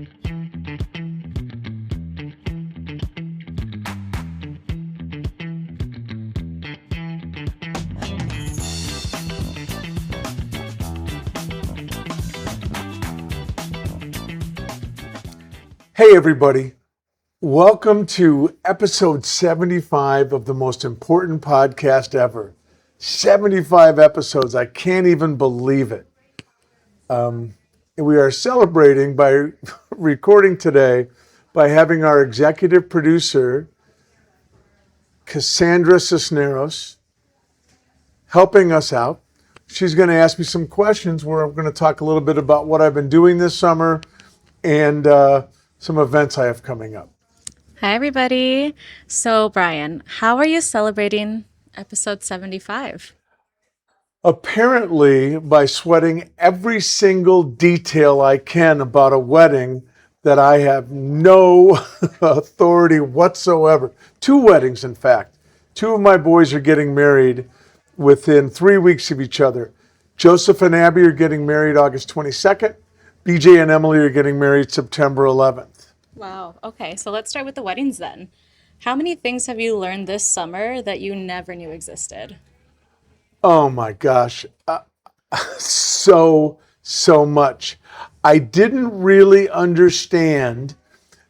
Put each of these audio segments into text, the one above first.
Hey everybody, welcome to episode 75 of the most important podcast ever. 75 episodes, I can't even believe it. We are celebrating by recording today by having our executive producer, Kassandra Cisneros, helping us out. She's going to ask me some questions where I'm going to talk a little bit about what I've been doing this summer and some events I have coming up. Hi, everybody. So, Brian, how are you celebrating episode 75? Apparently, by sweating every single detail I can about a wedding that I have no authority whatsoever. 2 weddings, in fact. 2 of my boys are getting married within 3 weeks of each other. Joseph and Abby are getting married August 22nd. BJ and Emily are getting married September 11th. Wow. Okay, so let's start with the weddings then. How many things have you learned this summer that you never knew existed? Oh my gosh. So much. I didn't really understand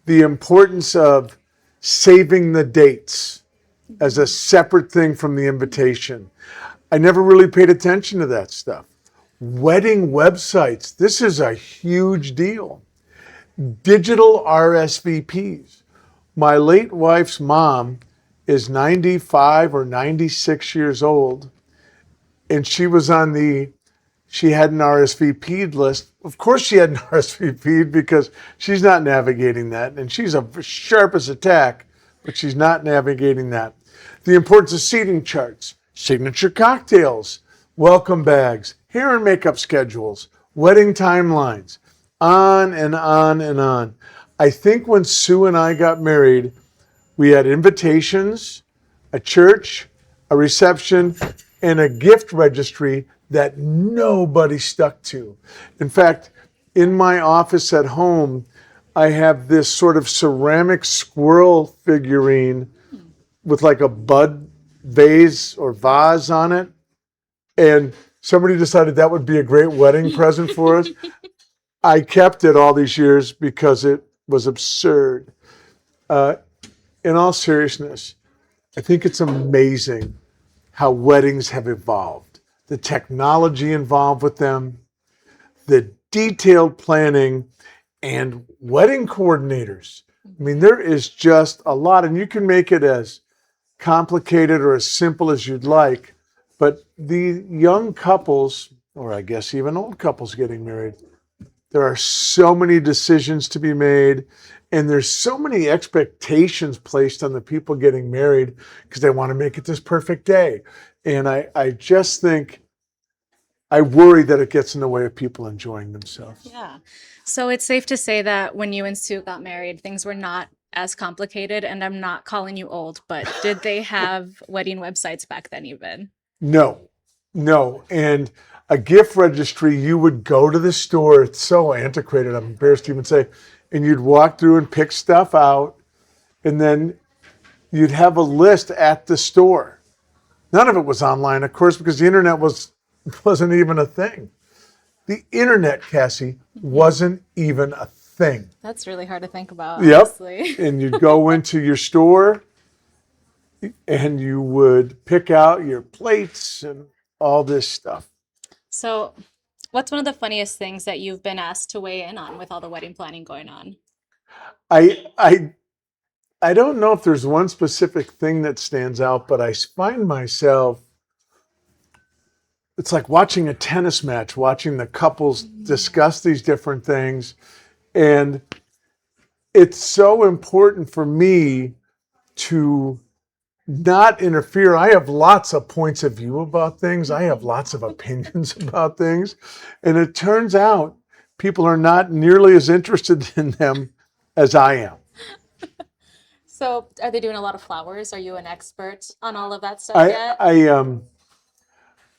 the importance of saving the dates as a separate thing from the invitation. I never really paid attention to that stuff. Wedding websites, this is a huge deal. Digital RSVPs. My late wife's mom is 95 or 96 years old, and she had an RSVP'd list. Of course she had an RSVP'd because she's not navigating that, and she's sharp as a tack, but she's not navigating that. The importance of seating charts, signature cocktails, welcome bags, hair and makeup schedules, wedding timelines, on and on and on. I think when Sue and I got married, we had invitations, a church, a reception, and a gift registry that nobody stuck to. In fact, in my office at home, I have this sort of ceramic squirrel figurine with like a bud vase or vase on it. And somebody decided that would be a great wedding present for us. I kept it all these years because it was absurd. In all seriousness, I think it's amazing how weddings have evolved. The technology involved with them, the detailed planning, and wedding coordinators. I mean, there is just a lot, and you can make it as complicated or as simple as you'd like, but the young couples, or I guess even old couples getting married, there are so many decisions to be made, and there's so many expectations placed on the people getting married because they want to make it this perfect day. And I just think, I worry that it gets in the way of people enjoying themselves. Yeah. So it's safe to say that when you and Sue got married, things were not as complicated, and I'm not calling you old, but did they have wedding websites back then even? No. And a gift registry, you would go to the store. It's so antiquated, I'm embarrassed to even say. And you'd walk through and pick stuff out. And then you'd have a list at the store. None of it was online, of course, because the internet wasn't even a thing. The internet, Cassie, wasn't even a thing. That's really hard to think about, Yep. honestly. And you'd go into your store and you would pick out your plates and all this stuff. So, what's one of the funniest things that you've been asked to weigh in on with all the wedding planning going on? I don't know if there's one specific thing that stands out, but I find myself, it's like watching a tennis match, watching the couples discuss these different things. And it's so important for me to not interfere. I have lots of points of view about things. I have lots of opinions about things. And it turns out people are not nearly as interested in them as I am. So, are they doing a lot of flowers? Are you an expert on all of that stuff yet?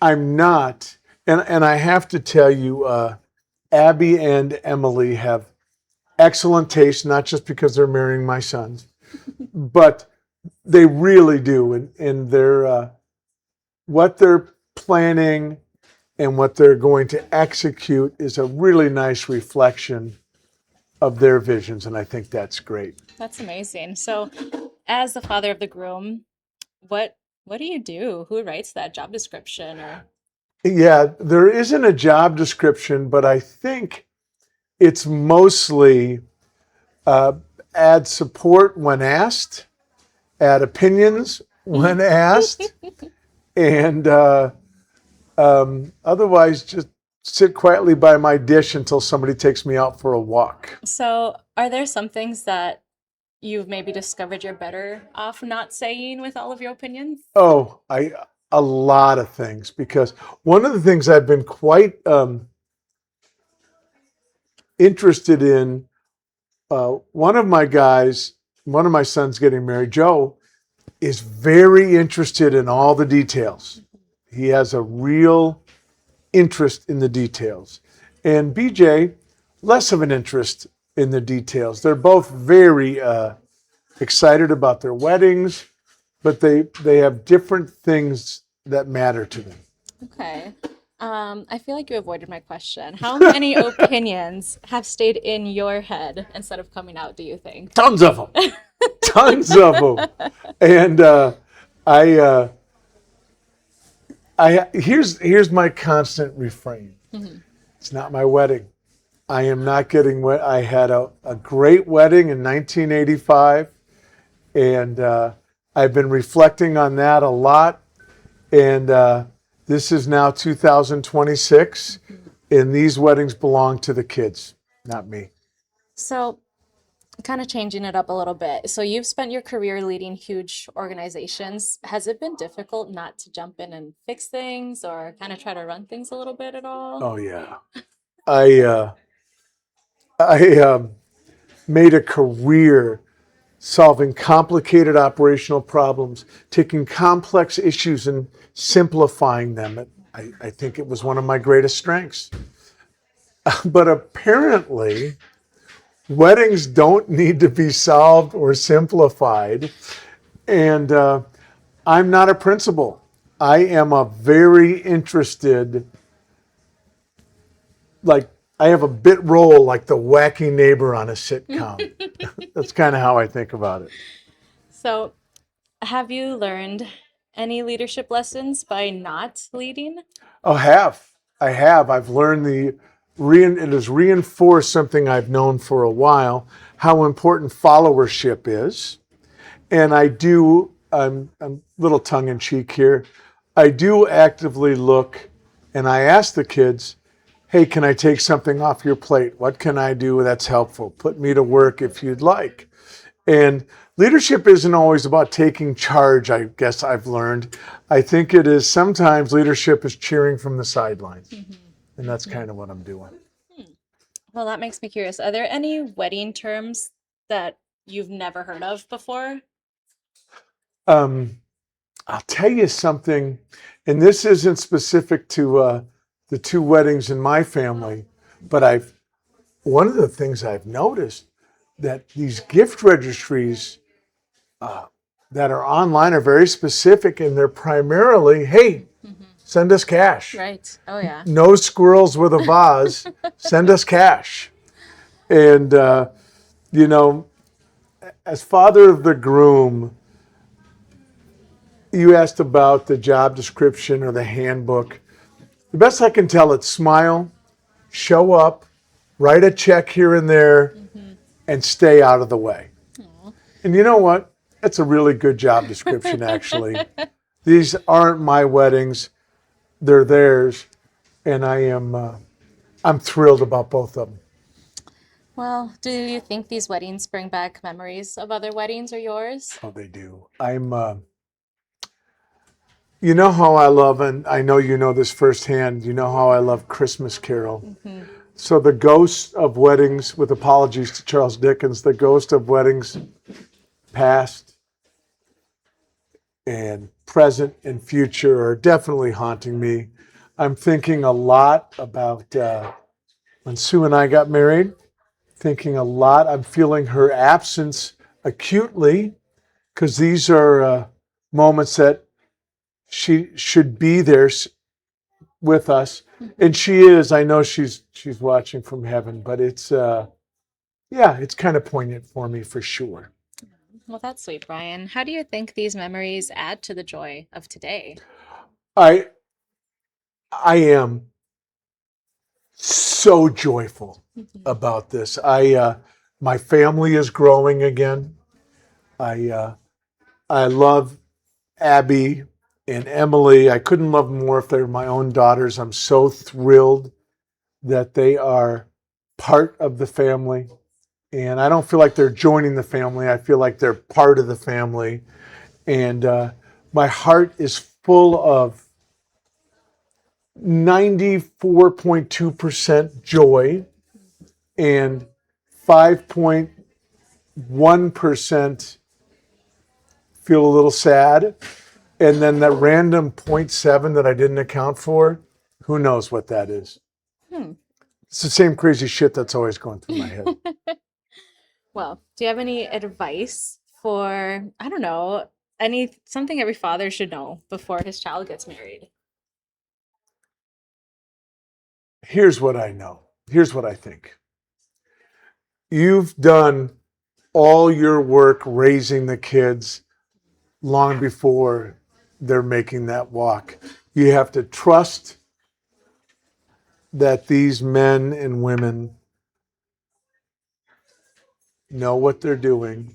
I'm not. And I have to tell you, Abby and Emily have excellent taste, not just because they're marrying my sons, but they really do. And they're, what they're planning and what they're going to execute is a really nice reflection of their visions. And I think that's great. That's amazing. So, as the father of the groom, what do you do? Who writes that job description? Or Yeah, there isn't a job description, but I think it's mostly add support when asked, add opinions when asked, and otherwise just sit quietly by my dish until somebody takes me out for a walk. so, are there some things that you've maybe discovered you're better off not saying with all of your opinions? Oh, a lot of things, because one of the things I've been quite interested in, one of my sons getting married, Joe, is very interested in all the details. He has a real interest in the details. And BJ, less of an interest in the details. They're both very excited about their weddings, but they have different things that matter to them. Okay. I feel like you avoided my question. How many opinions have stayed in your head instead of coming out, do you think? Tons of them. Tons of them. And here's my constant refrain. It's not my wedding. I am not getting wet. I had a great wedding in 1985, and I've been reflecting on that a lot. And this is now 2026, and these weddings belong to the kids, not me. So, kind of changing it up a little bit. So, you've spent your career leading huge organizations. Has it been difficult not to jump in and fix things or kind of try to run things a little bit at all? Oh yeah, I made a career solving complicated operational problems, taking complex issues and simplifying them. I think it was one of my greatest strengths. But apparently, weddings don't need to be solved or simplified. And I'm not a principal. I am a very interested, like, I have a bit role like the wacky neighbor on a sitcom. That's kind of how I think about it. So, have you learned any leadership lessons by not leading? Oh, I have. I've learned it has reinforced something I've known for a while, how important followership is. And I'm a little tongue in cheek here. I do actively look, and I ask the kids, hey, can I take something off your plate? What can I do that's helpful? Put me to work if you'd like. And leadership isn't always about taking charge, I guess I've learned. I think it is sometimes leadership is cheering from the sidelines. And that's kind of what I'm doing. Well, that makes me curious. Are there any wedding terms that you've never heard of before? I'll tell you something, and this isn't specific to the two weddings in my family, but one of the things I've noticed that these gift registries that are online are very specific, and they're primarily, hey, send us cash. Right. Oh, yeah. No squirrels with a vase. Send us cash. And, as father of the groom, you asked about the job description or the handbook. The best I can tell, it's smile, show up, write a check here and there, and stay out of the way. Aw. And you know what? That's a really good job description, actually. These aren't my weddings. They're theirs. And I'm thrilled about both of them. Well, do you think these weddings bring back memories of other weddings or yours? Oh, they do. You know how I love, and I know you know this firsthand, you know how I love Christmas Carol. So the ghost of weddings, with apologies to Charles Dickens, the ghost of weddings past and present and future are definitely haunting me. I'm thinking a lot about when Sue and I got married, thinking a lot. I'm feeling her absence acutely because these are moments that she should be there with us, and she is. I know she's watching from heaven, but it's yeah, it's kind of poignant for me for sure. Well, that's sweet, Brian. How do you think these memories add to the joy of today? I I am so joyful Mhm. about this. My family is growing again. I I love Abby and Emily. I couldn't love them more if they were my own daughters. I'm so thrilled that they are part of the family. And I don't feel like they're joining the family. I feel like they're part of the family. And my heart is full of 94.2% joy and 5.1% feel a little sad. And then that random zero point 0.7 that I didn't account for, who knows what that is? Hmm. It's the same crazy shit that's always going through my head. Well, do you have any advice for, I don't know, any something every father should know before his child gets married? Here's what I know. Here's what I think. You've done all your work raising the kids long before they're making that walk. You have to trust that these men and women know what they're doing,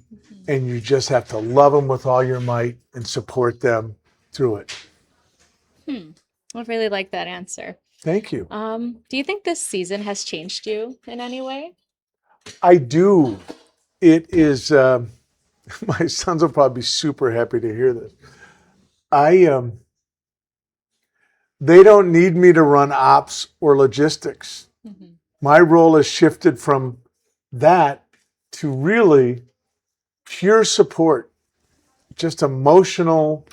and you just have to love them with all your might and support them through it. Hmm. I really like that answer. Thank you. Do you think this season has changed you in any way? I do. It is, my sons will probably be super happy to hear this. I They don't need me to run ops or logistics. Mhm. My role has shifted from that to really pure support, just emotional,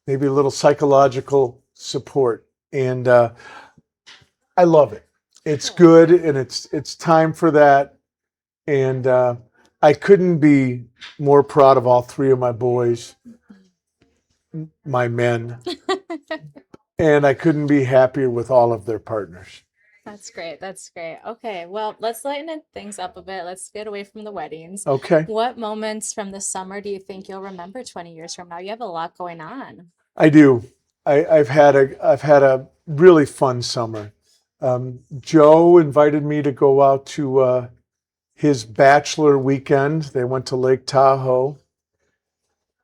maybe a little psychological support. And I love it. It's Cool. good, and it's time for that. And I couldn't be more proud of all three of my boys, my men, and I couldn't be happier with all of their partners. That's great. That's great. Okay, well, let's things up a bit. Let's get away from the weddings. Okay, What moments from the summer do you think you'll remember 20 years from now? You have a lot going on. I do. I've had a really fun summer. Joe invited me to go out to his bachelor weekend. They went to Lake Tahoe,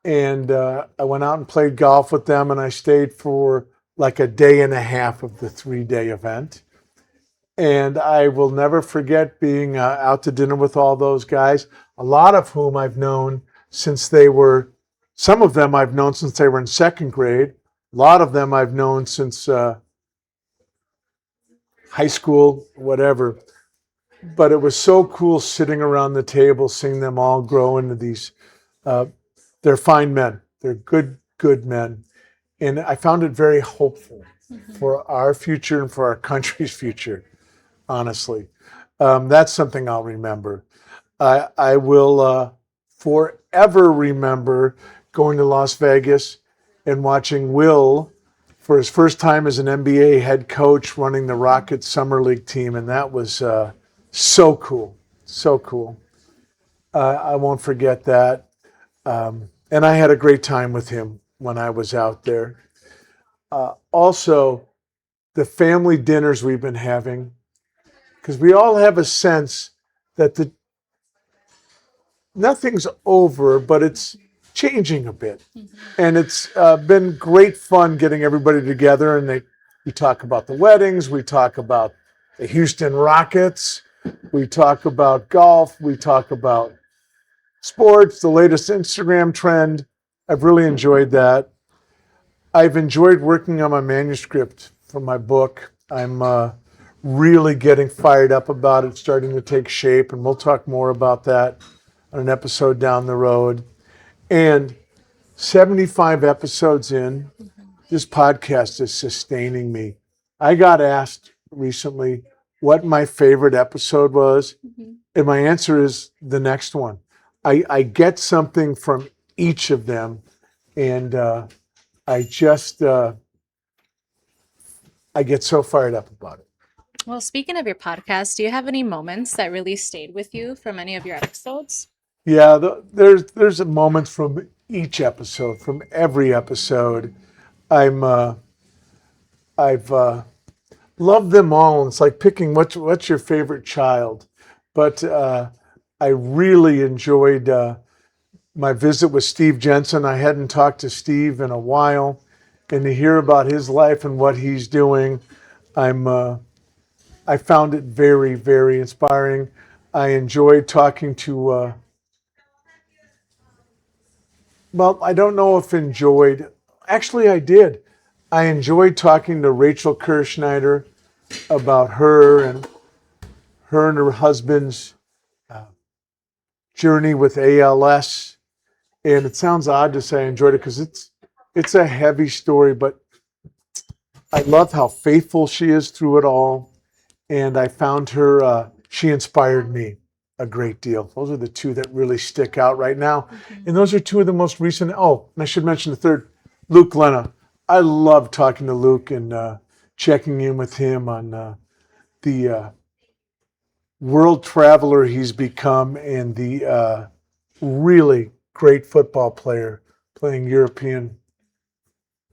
and I went out and played golf with them, and I stayed for like a day and a half of the 3-day event. And I will never forget being out to dinner with all those guys, a lot of whom I've known since they were, some of them I've known since they were in second grade. A lot of them I've known since high school, whatever. But it was so cool sitting around the table, seeing them all grow into these, uh, they're fine men. They're good men. And I found it very hopeful for our future and for our country's future, honestly. That's something I'll remember. I will forever remember going to Las Vegas and watching Will for his first time as an NBA head coach running the Rockets Summer League team. And that was so cool. So cool. I won't forget that. And I had a great time with him when I was out there. Also, the family dinners we've been having, because we all have a sense that nothing's over, but it's changing a bit. And it's been great fun getting everybody together. And we talk about the weddings, we talk about the Houston Rockets, we talk about golf, we talk about sports, the latest Instagram trend. I've really enjoyed that. I've enjoyed working on my manuscript for my book. I'm really getting fired up about it, starting to take shape, and we'll talk more about that on an episode down the road. And 75 episodes in, this podcast is sustaining me. I got asked recently, what my favorite episode was, Mhm. and my answer is the next one. I get something from each of them, and I just I get so fired up about it. Well, speaking of your podcast, do you have any moments that really stayed with you from any of your episodes? Yeah, there's moments from each episode, from every episode. I'm I've loved them all. It's like picking what's your favorite child, but I really enjoyed my visit with Steve Jensen. I hadn't talked to Steve in a while, and to hear about his life and what he's doing, I found it very, very inspiring. I enjoyed talking to, well, I don't know if enjoyed, actually, I did. I enjoyed talking to Rachel Kirschneider about her and her husband's journey with ALS. And it sounds odd to say I enjoyed it because it's a heavy story, but I love how faithful she is through it all. And I found her, she inspired me a great deal. Those are the two that really stick out right now. And those are two of the most recent. Oh, and I should mention the third, Luke Lena. I love talking to Luke and checking in with him on the world traveler he's become and the really great football player playing European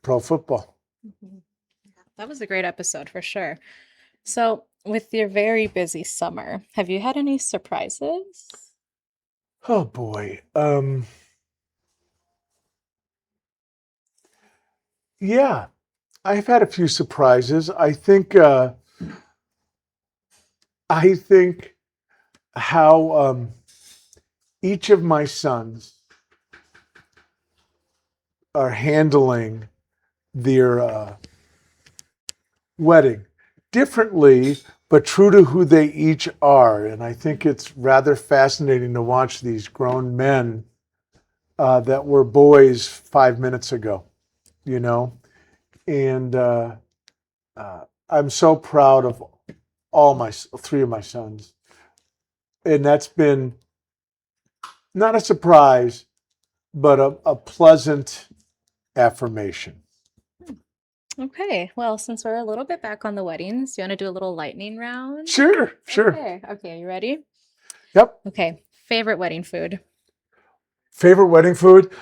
pro football. Mhm. That was a great episode for sure. So, with your very busy summer, have you had any surprises? Oh boy. Yeah, I've had a few surprises. I think how each of my sons are handling their wedding differently, but true to who they each are. And I think it's rather fascinating to watch these grown men that were boys 5 minutes ago, you know? And I'm so proud of all my three of my sons. And that's been not a surprise, but a pleasant affirmation. Okay, well, since we're a little bit back on the weddings, you want to do a little lightning round? Sure, sure. Okay, you ready? Yep. Okay, favorite wedding food? Favorite wedding food?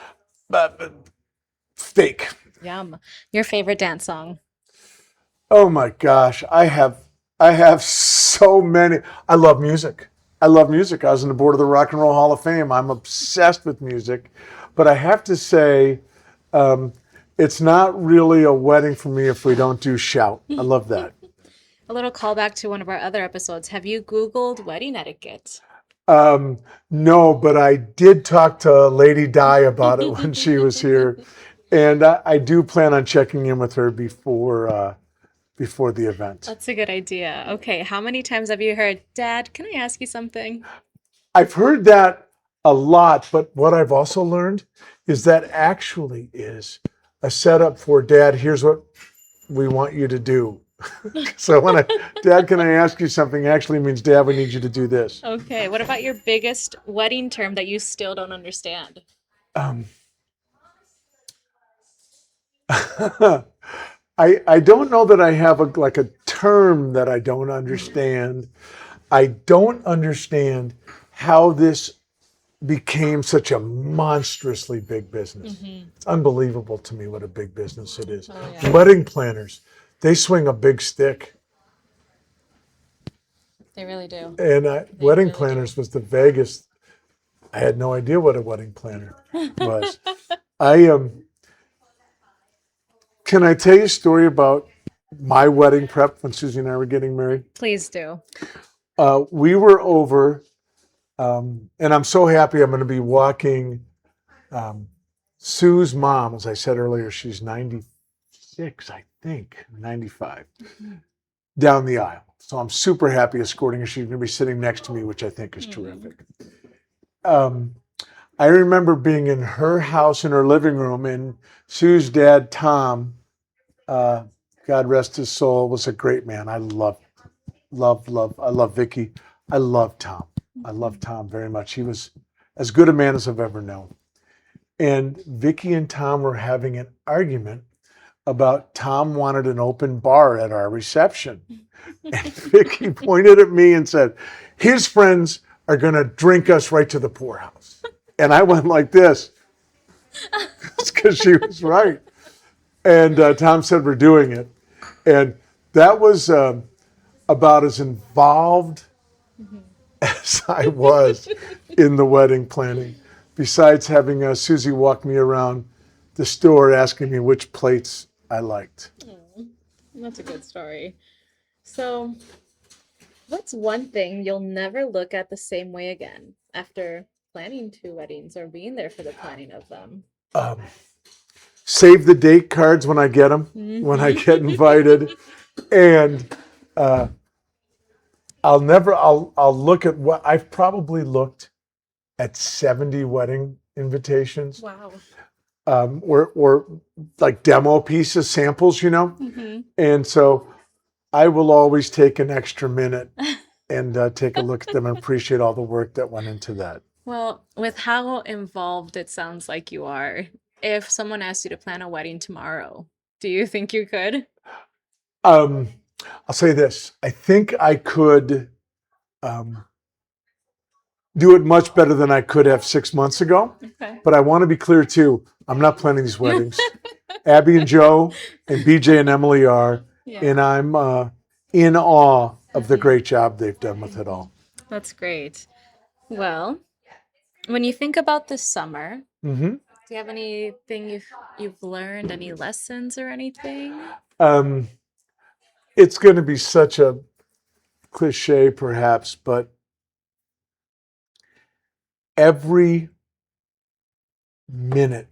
Steak. Yum. Your favorite dance song? Oh my gosh, I have so many. I love music. I love music. I was on the board of the Rock and Roll Hall of Fame. I'm obsessed with music, but I have to say, it's not really a wedding for me if we don't do shout. I love that. A little callback to one of our other episodes. Have you Googled wedding etiquette? Um, no, but I did talk to Lady Di about it when she was here, and I do plan on checking in with her before the event. That's a good idea. Okay, how many times have you heard, Dad, can I ask you something? I've heard that a lot, but what I've also learned is that actually is a setup for Dad. Here's what we want you to do. So Dad, can I ask you something? Actually means, Dad, we need you to do this. Okay, what about your biggest wedding term that you still don't understand? Um, I don't know that I have like a term that I don't understand. I don't understand how this became such a monstrously big business. It's unbelievable to me what a big business it is. Oh, yeah. Wedding planners, they swing a big stick. They really do. And They wedding really do. planners was the Vegas. I had no idea what a wedding planner was. I Can I tell you a story about my wedding prep when Susie and I were getting married? Please do. We were over, and I'm so happy I'm going to be walking Sue's mom. As I said earlier, she's 96, I think, 95, down the aisle. So I'm super happy escorting her. She's going to be sitting next to me, which I think is terrific. I remember being in her house in her living room, and Sue's dad, Tom, God rest his soul, was a great man. I loved him. I love Vicky. I love Tom. I love Tom very much. He was as good a man as I've ever known. And Vicky and Tom were having an argument about Tom wanted an open bar at our reception. And Vicky pointed at me and said, his friends are going to drink us right to the poorhouse. And I went like this. It's because she was right. And Tom said, we're doing it. And that was about as involved as I was in the wedding planning, besides having Susie walk me around the store asking me which plates I liked. That's a good story. So, what's one thing you'll never look at the same way again after planning two weddings or being there for the planning of them? Save the date cards when I get them, when I get invited. And I'll look at what I've probably looked at 70 wedding invitations. Wow. Or like demo pieces, samples, And so I will always take an extra minute and take a look at them and appreciate all the work that went into that. Well, with how involved it sounds like you are, if someone asked you to plan a wedding tomorrow, do you think you could? I'll say this. I think I could do it much better than I could have 6 months ago. Okay. But I want to be clear too. I'm not planning these weddings. Abby and Joe and BJ and Emily are, and I'm in awe of the great job they've done with it all. That's great. Well, when you think about this summer, do you have anything you've learned, any lessons or anything? It's going to be such a cliche, perhaps, but every minute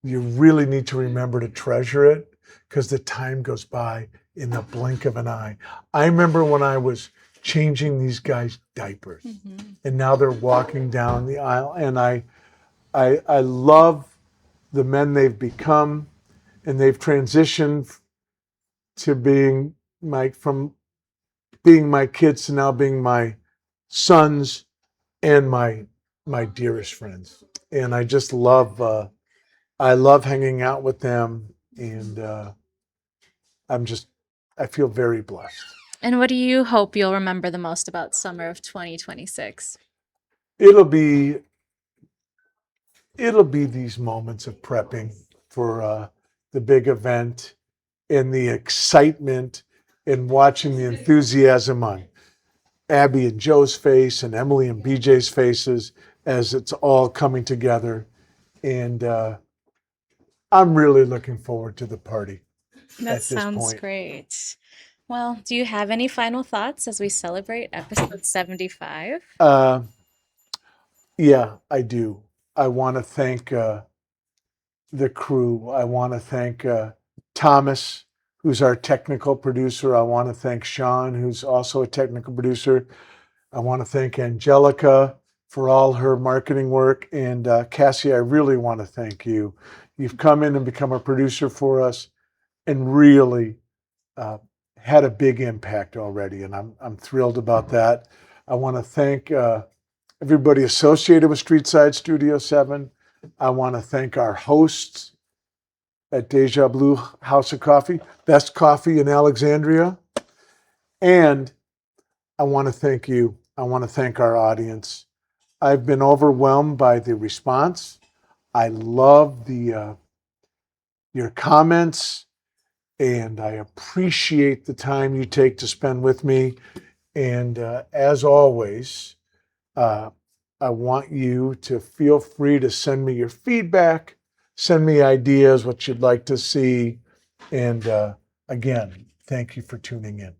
you really need to remember to treasure it, because the time goes by in the blink of an eye. I remember when I was changing these guys' diapers, and now they're walking down the aisle, and I love the men they've become, and they've transitioned to being from being my kids to now being my sons and my dearest friends. And I just love I love hanging out with them, and I feel very blessed. And what do you hope you'll remember the most about summer of 2026? It'll be these moments of prepping for the big event, and the excitement, and watching the enthusiasm on Abby and Joe's face and Emily and BJ's faces as it's all coming together. And I'm really looking forward to the party. That sounds great. Well, do you have any final thoughts as we celebrate episode 75? Yeah, I do. I want to thank the crew. I want to thank Thomas, who's our technical producer. I want to thank Sean, who's also a technical producer. I want to thank Angelica for all her marketing work. And Cassie, I really want to thank you. You've come in and become a producer for us and really had a big impact already. And I'm thrilled about that. I want to thank everybody associated with Streetside Studio 7. I want to thank our hosts at Deja Blue House of Coffee, best coffee in Alexandria. And I want to thank you. I want to thank our audience. I've been overwhelmed by the response. I love your comments, and I appreciate the time you take to spend with me. And as always, I want you to feel free to send me your feedback, send me ideas, what you'd like to see. And again, thank you for tuning in.